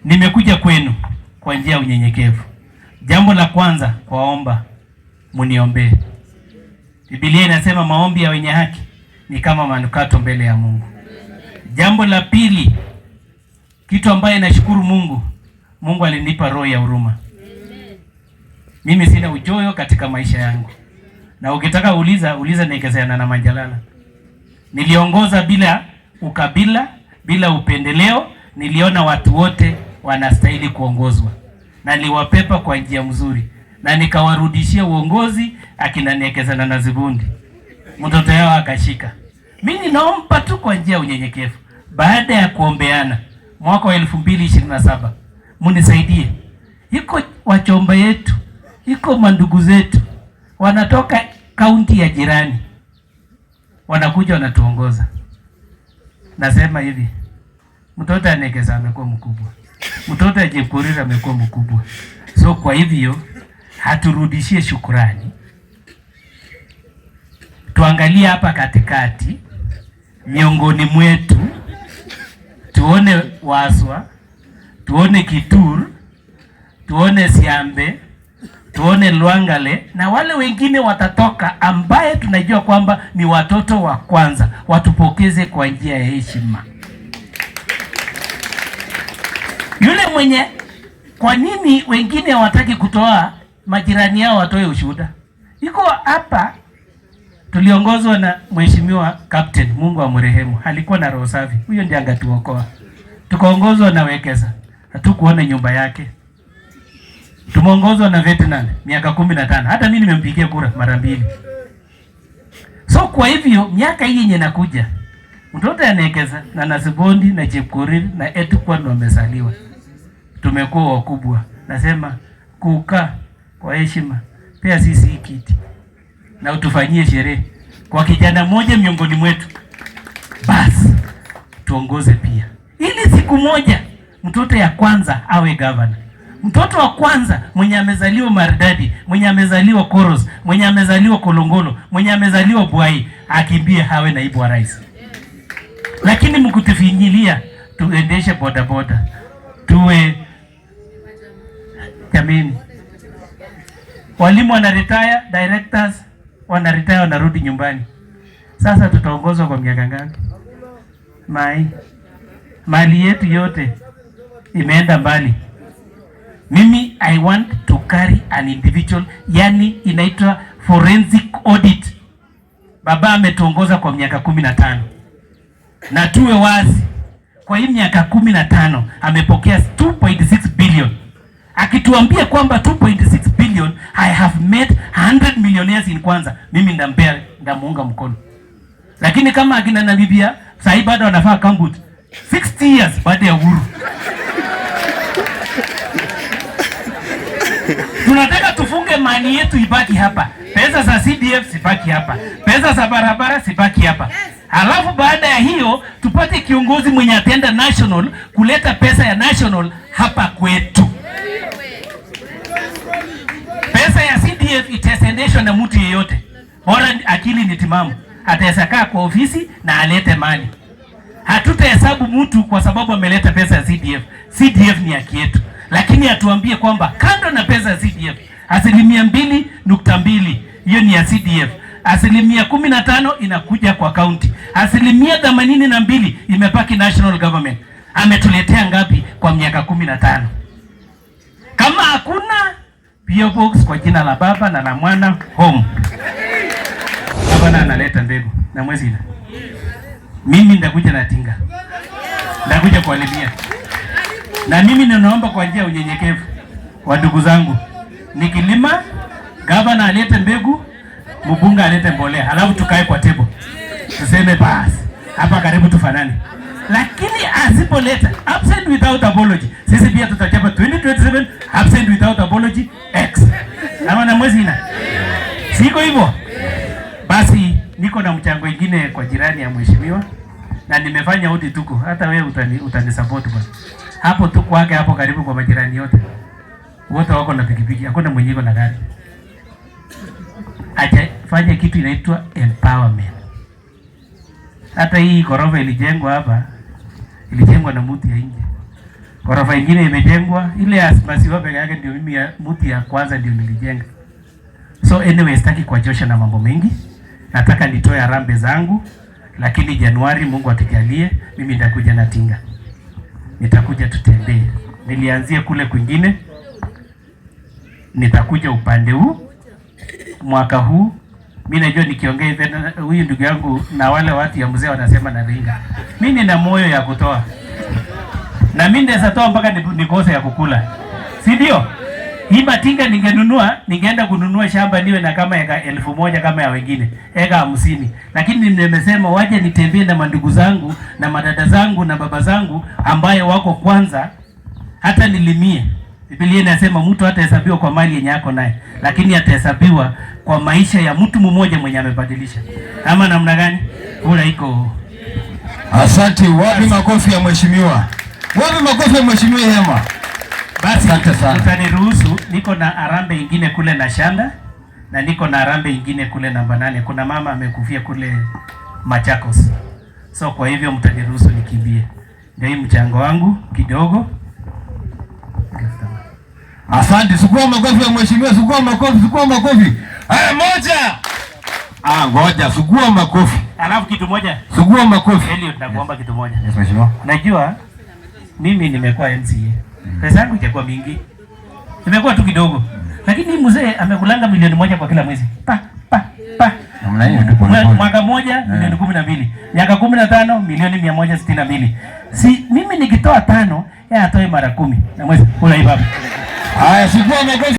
Nimekuja kwenu kwa njia ya unyenyekevu. Jambo la kwanza, kwaomba muniombee. Biblia inasema maombi ya wenye haki ni kama manukato mbele ya Mungu. Jambo la pili, kitu ambaye nashukuru Mungu, Mungu alinipa roho ya huruma. Mimi sina uchoyo katika maisha yangu. Na ukitaka uliza Nekezana na Manjalala. Niliongoza bila ukabila, bila upendeleo. Niliona watu wote wanastahili kuongozwa. Na niliwapepa kwa njia mzuri. Na nikawarudishia uongozi akina Nekezana na Zibundi. Mtoto yao akashika. Mimi naomba tu kwa njia unyenyekevu. Baada ya kuombeana mwaka wa 2027, munisaidie. Iko wachomba yetu, iko mandugu zetu wanatoka kaunti ya jirani, wanakuja wanatuongoza. Nasema hivi, mtoto Anekeza amekuwa mkubwa, mtoto Jepkorir amekuwa mkubwa. So kwa hivyo haturudishie shukrani. Tuangalie hapa katikati miongoni mwetu, tuone Waswa, tuone Kitur, tuone Siambe, tuone Luangale na wale wengine watatoka ambaye tunajua kwamba ni watoto wa kwanza, watupokeze kwa njia ya heshima. Yule mwenye, kwa nini wengine hawataki kutoa, majirani yao watoe ushuhuda? Iko hapa, tuliongozwa na Mheshimiwa Captain, Mungu amrehemu, alikuwa na roho safi. Huyo ndiye angatuokoa. Tukaongozwa na Wekesa, hatukuona nyumba yake. Tumeongozwa na Vietnam miaka 15. Hata mimi nimempigia kura mara 2. So kwa hivyo miaka hii yenye nakuja, mtoto Anekeza na Nasibondi na Jepkorir na Etukwan wamezaliwa. Tumekuwa wakubwa. Nasema kukaa kwa heshima, pia sisi hii kiti na utufanyie sherehe kwa kijana mmoja miongoni mwetu. Basi tuongoze pia, ili siku moja mtoto ya kwanza awe governor. Mtoto wa kwanza mwenye amezaliwa Maridadi, mwenye amezaliwa Koros, mwenye amezaliwa Kolongolo, mwenye amezaliwa Buai, akimbie hawe naibu wa rais. Lakini mkutufinyilia, tuendeshe bodaboda, tuwe jamini. Walimu wanaretire, directors wanaretire, wanarudi nyumbani. Sasa tutaongozwa kwa miaka ngapi? Mali yetu yote imeenda mbali. Mimi I want to carry an individual, yani inaitwa forensic audit. Baba ametuongoza kwa miaka 15. Na tuwe wazi, kwa hii miaka 15 amepokea 2.6 billion. Akituambia kwamba 2.6 billion I have made 100 millionaires in Kwanza, mimi ndamuunga mkono. Lakini kama akina Namibia sasa bado wanafaa kambut 60 years baada ya uhuru. Tunataka tufunge mali yetu ibaki hapa. Pesa za CDF sibaki hapa. Pesa za barabara sibaki hapa. Halafu baada ya hiyo tupate kiongozi mwenye atenda national, kuleta pesa ya national hapa kwetu. Pesa ya CDF itaendeshwa na mtu yeyote. Bora akili ni timamu. Ataweza kaa kwa ofisi na alete mali. Hatutahesabu mtu kwa sababu ameleta pesa ya CDF. CDF ni haki yetu. Lakini atuambie kwamba kando na pesa ya CDF, 2.2 hiyo ni ya CDF. 15% inakuja kwa county. 82% imepaki national government. Ametuletea ngapi kwa miaka 15? Kama hakuna, PO Box kwa jina la Baba na la Mwana home. Baba na analeta mbegu na mwezi ina. Mimi ndakuja na tinga. Ndakuja kwa limia. Na mimi ninaomba kwa njia unyenyekevu wa ndugu zangu, nikilima gavana alete mbegu, mbunge alete mbolea, halafu tukae kwa table tuseme basi hapa karibu tufanane. Lakini asipoleta absent without apology, sisi pia tutachapa 2027 absent without apology X. Kama na mwezi ina siko hivyo. Basi niko na mchango mwingine kwa jirani ya mheshimiwa, na nimefanya audit tuko, hata wewe utanisupport bwana. Hapo tu kwake hapo karibu kwa majirani yote. Wote wako na pikipiki, hakuna mwenye iko na gari. Acha fanya kitu inaitwa empowerment. Hata hii ghorofa ilijengwa hapa, ilijengwa na mtu ya nje. Ghorofa ingine imejengwa, ile ya Masiwa peke yake ndio mimi mti ya kwanza ndio nilijenga. So anyway, sitaki kuwachosha na mambo mengi. Nataka nitoe harambee zangu, lakini Januari Mungu atujalie mimi nitakuja na tinga. Nitakuja tutembee. Nilianzia kule kwingine. Nitakuja upande huu mwaka huu. Mimi najua nikiongea hivi huyu ndugu yangu na wale watu ya mzee wanasema na ringa. Mimi nina moyo ya kutoa. Na mimi ndesa toa mpaka nikose ya kukula. Si ndio? Hii matinga ningeenda kununua shamba niwe na kama eka 1000 kama ya wengine, eka 50. Lakini nimesema waje nitembee na mandugu zangu na madada zangu na baba zangu ambaye wako kwanza hata nilimie. Biblia inasema mtu hatahesabiwa kwa mali yenye yako naye, lakini atahesabiwa kwa maisha ya mtu mmoja mwenye amebadilisha. Ama namna gani? Ula iko. Asante, wapi makofi ya mheshimiwa? Wapi makofi ya mheshimiwa Hema? Basi utaniruhusu, niko na harambee ingine kule na Shanda na niko na harambee ingine kule namba 8. Kuna mama amekufia kule Machakos. So kwa hivyo mtaniruhusu nikimbie. Ndio hii mchango wangu kidogo. Asante, sukua makofi ya mheshimiwa, sukua makofi. Haya, moja. Ngoja, sukua makofi. Alafu kitu moja. Sukua makofi. Elliot, nakuomba kitu moja. Yes, mheshimiwa. Najua mimi nimekuwa MCA. Pesa yangu itakuwa mingi. Nimekuwa tu kidogo. Lakini mzee amekulanga milioni 1 kwa kila mwezi. Namna hiyo mwaka moja milioni 12. Miaka 15 milioni 162. Si mimi nikitoa 5, yeye atoe mara 10 na mwezi. Kula hii baba. Haya, sukua makofi.